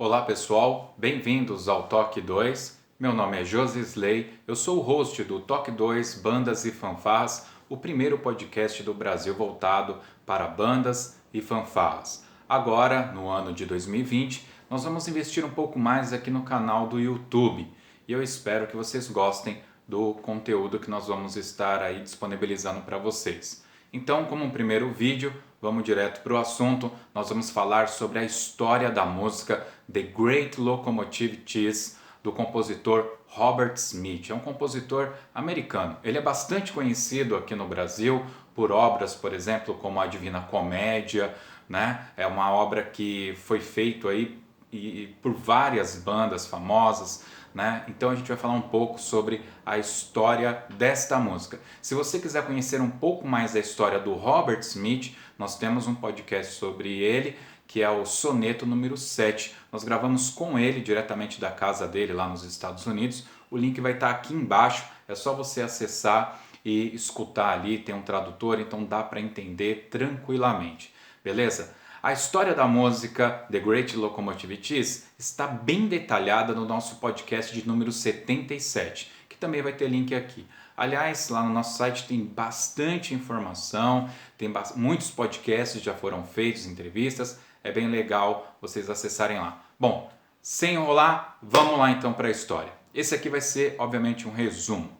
Olá pessoal, bem-vindos ao Toque 2. Meu nome é Josi Slay, eu sou o host do Toque 2 Bandas e Fanfarras, o primeiro podcast do Brasil voltado para bandas e fanfarras. Agora, no ano de 2020, nós vamos investir um pouco mais aqui no canal do YouTube e eu espero que vocês gostem do conteúdo que nós vamos estar aí disponibilizando para vocês. Então, como um primeiro vídeo, vamos direto para o assunto. Nós vamos falar sobre a história da música The Great Locomotive Cheese, do compositor Robert Smith. É um compositor americano. Ele é bastante conhecido aqui no Brasil por obras, por exemplo, como a Divina Comédia, né? É uma obra que foi feita aí por várias bandas famosas, né? Então a gente vai falar um pouco sobre a história desta música. Se você quiser conhecer um pouco mais da história do Robert Smith, nós temos um podcast sobre ele, que é o Soneto número 7. Nós gravamos com ele diretamente da casa dele lá nos Estados Unidos. O link vai estar aqui embaixo, é só você acessar e escutar ali, tem um tradutor, então dá para entender tranquilamente. Beleza? A história da música The Great Locomotive Cheese está bem detalhada no nosso podcast de número 77, que também vai ter link aqui. Aliás, lá no nosso site tem bastante informação, tem muitos podcasts já foram feitos, entrevistas, é bem legal vocês acessarem lá. Bom, sem enrolar, vamos lá então para a história. Esse aqui vai ser, obviamente, um resumo.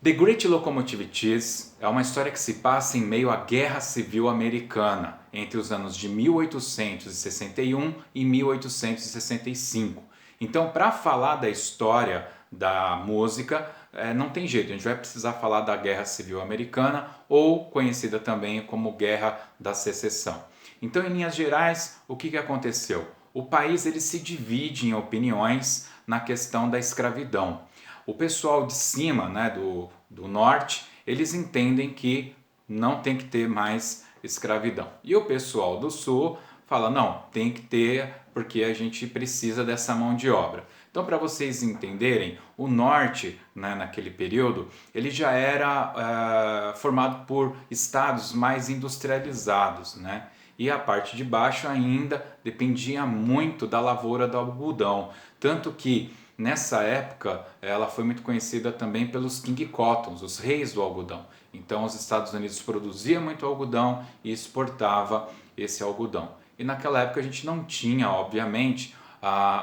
The Great Locomotive Cheese é uma história que se passa em meio à Guerra Civil Americana, entre os anos de 1861 e 1865. Então, para falar da história da música, não tem jeito, a gente vai precisar falar da Guerra Civil Americana, ou conhecida também como Guerra da Secessão. Então, em linhas gerais, o que aconteceu? O país ele se divide em opiniões na questão da escravidão. O pessoal de cima, né, do norte, eles entendem que não tem que ter mais escravidão. E o pessoal do sul fala, não, tem que ter porque a gente precisa dessa mão de obra. Então, para vocês entenderem, o norte, né, naquele período, ele já era formado por estados mais industrializados, né? E a parte de baixo ainda dependia muito da lavoura do algodão. Tanto que nessa época ela foi muito conhecida também pelos King Cottons, os reis do algodão. Então os Estados Unidos produziam muito algodão e exportava esse algodão. E naquela época a gente não tinha, obviamente,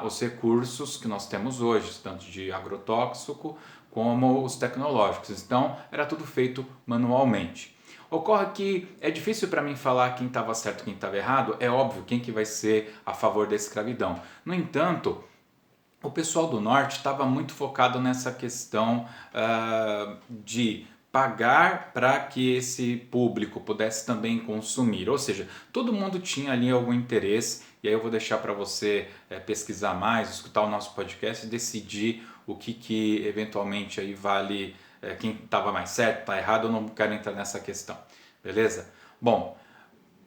os recursos que nós temos hoje, tanto de agrotóxico como os tecnológicos. Então era tudo feito manualmente. Ocorre que é difícil para mim falar quem estava certo e quem estava errado, é óbvio quem que vai ser a favor da escravidão. No entanto, o pessoal do norte estava muito focado nessa questão de pagar para que esse público pudesse também consumir, ou seja, todo mundo tinha ali algum interesse, e aí eu vou deixar para você pesquisar mais, escutar o nosso podcast e decidir o que eventualmente aí vale, quem estava mais certo, está errado, eu não quero entrar nessa questão, beleza? Bom,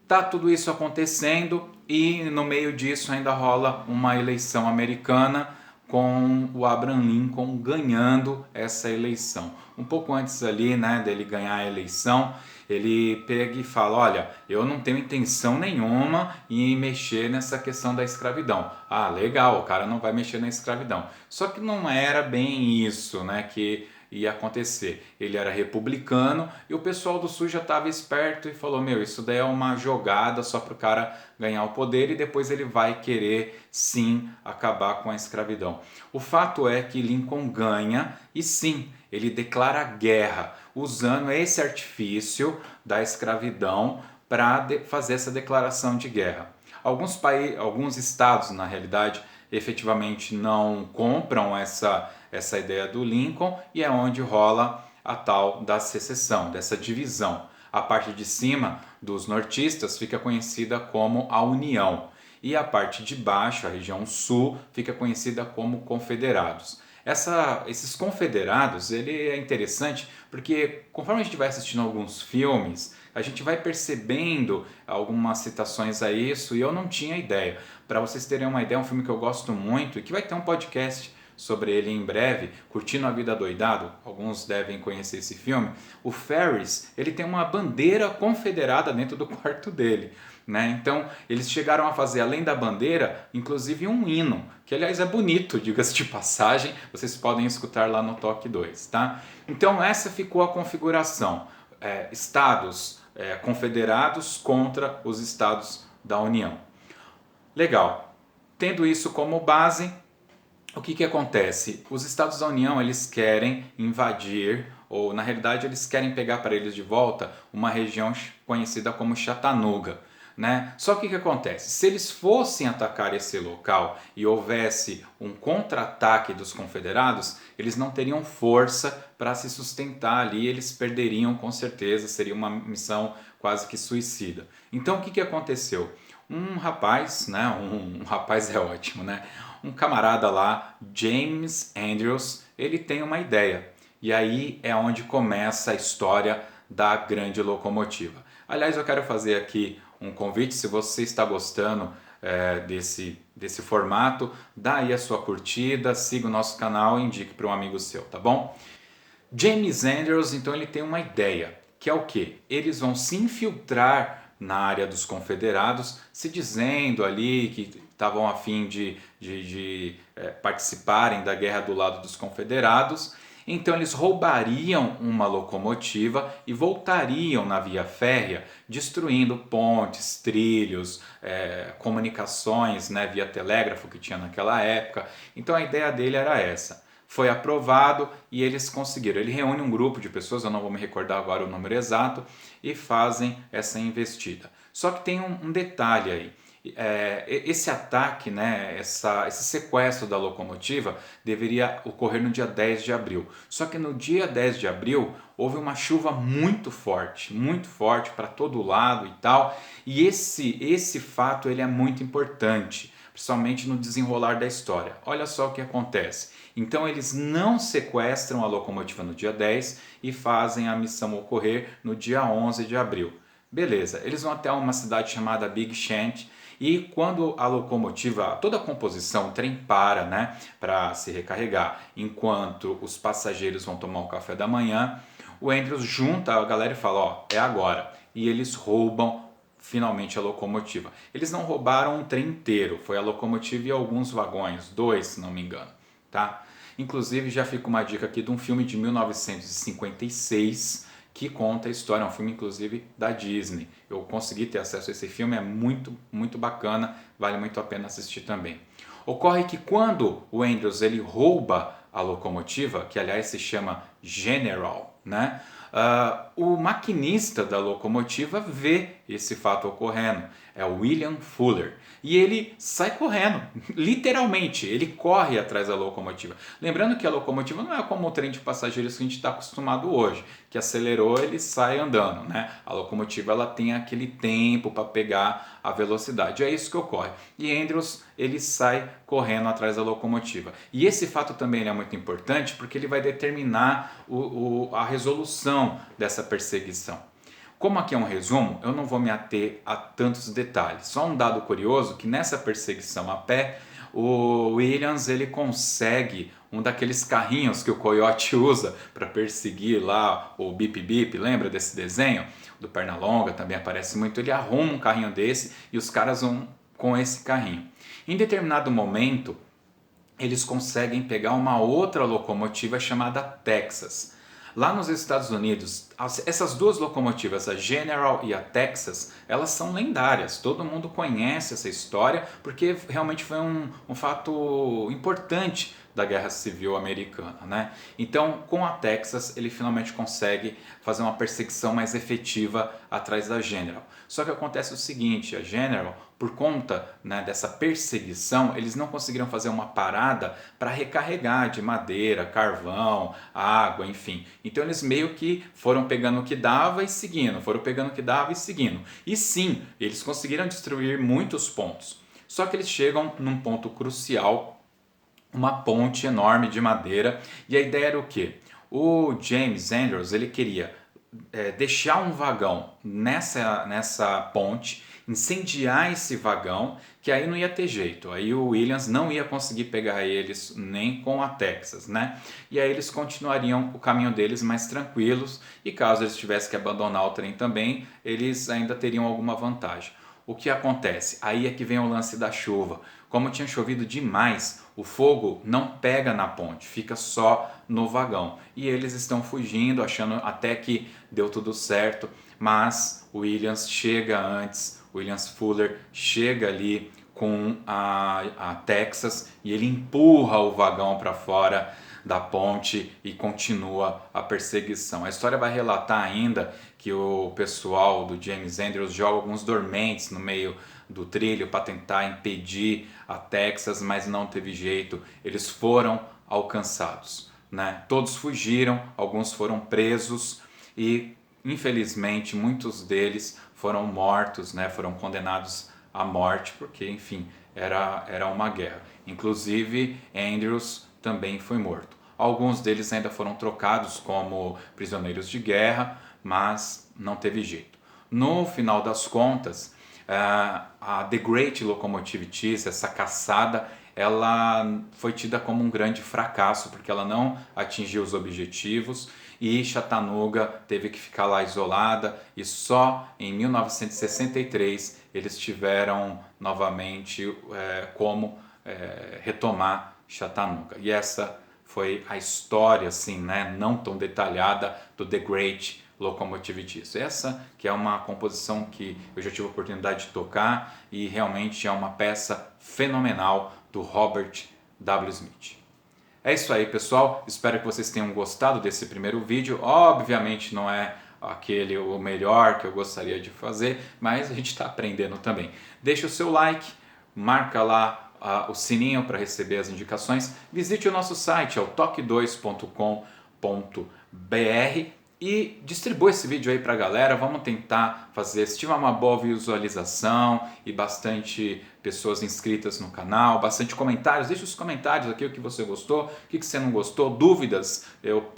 tá tudo isso acontecendo e no meio disso ainda rola uma eleição americana com o Abraham Lincoln ganhando essa eleição. Um pouco antes ali, né, dele ganhar a eleição, ele pega e fala, olha, eu não tenho intenção nenhuma em mexer nessa questão da escravidão. Ah, legal, o cara não vai mexer na escravidão. Só que não era bem isso, né, que ia acontecer. Ele era republicano e o pessoal do Sul já estava esperto e falou, meu, isso daí é uma jogada só para o cara ganhar o poder e depois ele vai querer sim acabar com a escravidão. O fato é que Lincoln ganha e sim, ele declara guerra, usando esse artifício da escravidão para fazer essa declaração de guerra. Alguns estados, na realidade, efetivamente não compram essa ideia do Lincoln e é onde rola a tal da secessão, dessa divisão. A parte de cima dos nortistas fica conhecida como a União e a parte de baixo, a região sul, fica conhecida como Confederados. Esses confederados, ele é interessante porque conforme a gente vai assistindo alguns filmes, a gente vai percebendo algumas citações a isso e eu não tinha ideia. Para vocês terem uma ideia, é um filme que eu gosto muito e que vai ter um podcast sobre ele em breve, Curtindo a Vida Doidado, alguns devem conhecer esse filme. O Ferris, ele tem uma bandeira confederada dentro do quarto dele. né? Então eles chegaram a fazer, além da bandeira, inclusive um hino, que aliás é bonito, diga-se de passagem, vocês podem escutar lá no Toque 2, tá? Então essa ficou a configuração, estados confederados contra os estados da União. Legal, tendo isso como base, o que acontece? Os Estados da União, eles querem invadir, ou na realidade eles querem pegar para eles de volta uma região conhecida como Chattanooga, né? Só que o que acontece? Se eles fossem atacar esse local e houvesse um contra-ataque dos confederados, eles não teriam força para se sustentar ali, eles perderiam com certeza, seria uma missão quase que suicida. Então o que aconteceu? Um rapaz, né? Um rapaz é ótimo, né? Um camarada lá, James Andrews, ele tem uma ideia. E aí é onde começa a história da grande locomotiva. Aliás, eu quero fazer aqui um convite, se você está gostando desse formato, dá aí a sua curtida, siga o nosso canal e indique para um amigo seu, tá bom? James Andrews, então, ele tem uma ideia, que é o quê? Eles vão se infiltrar na área dos confederados, se dizendo ali que estavam a fim de participarem da guerra do lado dos confederados. Então eles roubariam uma locomotiva e voltariam na via férrea, destruindo pontes, trilhos, comunicações, né, via telégrafo que tinha naquela época. Então a ideia dele era essa. Foi aprovado e eles conseguiram. Ele reúne um grupo de pessoas, eu não vou me recordar agora o número exato, e fazem essa investida. Só que tem um detalhe aí. Esse ataque, né, esse sequestro da locomotiva deveria ocorrer no dia 10 de abril. Só que no dia 10 de abril houve uma chuva muito forte para todo lado e tal. E esse fato ele é muito importante, principalmente no desenrolar da história. Olha só o que acontece. Então eles não sequestram a locomotiva no dia 10 e fazem a missão ocorrer no dia 11 de abril. Beleza, eles vão até uma cidade chamada Big Shant e quando a locomotiva, toda a composição, o trem para, né, para se recarregar, enquanto os passageiros vão tomar o café da manhã, o Andrews junta a galera e fala, ó, é agora. E eles roubam finalmente a locomotiva. Eles não roubaram um trem inteiro, foi a locomotiva e alguns vagões, 2 se não me engano, tá? Inclusive já fica uma dica aqui de um filme de 1956 que conta a história, é um filme inclusive da Disney. Eu consegui ter acesso a esse filme, é muito, muito bacana, vale muito a pena assistir também. Ocorre que quando o Andrews ele rouba a locomotiva, que aliás se chama General, né? O maquinista da locomotiva vê esse fato ocorrendo, é o William Fuller, e ele sai correndo, literalmente, ele corre atrás da locomotiva. Lembrando que a locomotiva não é como o trem de passageiros que a gente está acostumado hoje, que acelerou, ele sai andando, né? A locomotiva ela tem aquele tempo para pegar a velocidade, é isso que ocorre. E Andrews ele sai correndo atrás da locomotiva. E esse fato também é muito importante porque ele vai determinar a resolução dessa perseguição. Como aqui é um resumo, eu não vou me ater a tantos detalhes. Só um dado curioso que nessa perseguição a pé, o Williams ele consegue um daqueles carrinhos que o Coyote usa para perseguir lá o Bip Bip, lembra desse desenho? Do Pernalonga também aparece muito, ele arruma um carrinho desse e os caras vão com esse carrinho. Em determinado momento, eles conseguem pegar uma outra locomotiva chamada Texas. Lá nos Estados Unidos, essas duas locomotivas, a General e a Texas, elas são lendárias. Todo mundo conhece essa história porque realmente foi um fato importante da Guerra Civil Americana, né? Então, com a Texas, ele finalmente consegue fazer uma perseguição mais efetiva atrás da General. Só que acontece o seguinte, a General, por conta, né, dessa perseguição, eles não conseguiram fazer uma parada para recarregar de madeira, carvão, água, enfim. Então eles meio que foram pegando o que dava e seguindo, E sim, eles conseguiram destruir muitos pontos. Só que eles chegam num ponto crucial, uma ponte enorme de madeira, e a ideia era o quê? O James Andrews ele queria deixar um vagão nessa ponte, incendiar esse vagão, que aí não ia ter jeito, aí o Williams não ia conseguir pegar eles nem com a Texas, né? E aí eles continuariam o caminho deles mais tranquilos, e caso eles tivessem que abandonar o trem também, eles ainda teriam alguma vantagem. o que acontece? Aí é que vem o lance da chuva. Como tinha chovido demais, o fogo não pega na ponte, fica só no vagão. E eles estão fugindo, achando até que deu tudo certo, mas o Williams chega antes, Williams Fuller chega ali com a Texas e ele empurra o vagão para fora da ponte e continua a perseguição. A história vai relatar ainda que o pessoal do James Andrews joga alguns dormentes no meio do trilho para tentar impedir a Texas, mas não teve jeito, eles foram alcançados, né? Todos fugiram, alguns foram presos e infelizmente muitos deles foram mortos, né? Foram condenados à morte porque, enfim, era uma guerra. Inclusive Andrews também foi morto. Alguns deles ainda foram trocados como prisioneiros de guerra, mas não teve jeito. No final das contas, a The Great Locomotive Chase, essa caçada, ela foi tida como um grande fracasso porque ela não atingiu os objetivos e Chattanooga teve que ficar lá isolada e só em 1963 eles tiveram novamente como retomar Chattanooga. E essa foi a história, assim, né, não tão detalhada do The Great Locomotive Chase. Essa que é uma composição que eu já tive a oportunidade de tocar e realmente é uma peça fenomenal do Robert W. Smith. É isso aí, pessoal. Espero que vocês tenham gostado desse primeiro vídeo. Obviamente não é o melhor que eu gostaria de fazer, mas a gente está aprendendo também. Deixa o seu like, marca lá o sininho para receber as indicações. Visite o nosso site, é o toque2.com.br e distribua esse vídeo aí pra galera. Vamos tentar fazer, se tiver uma boa visualização e bastante pessoas inscritas no canal, bastante comentários, deixa os comentários aqui o que você gostou, o que você não gostou, dúvidas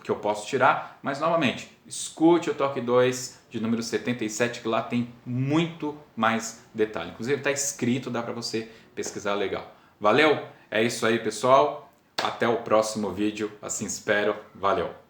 que eu posso tirar, mas novamente, escute o Toque 2 de número 77, que lá tem muito mais detalhe. Inclusive está escrito, dá para você pesquisar legal. Valeu? É isso aí, pessoal. Até o próximo vídeo, assim espero. Valeu!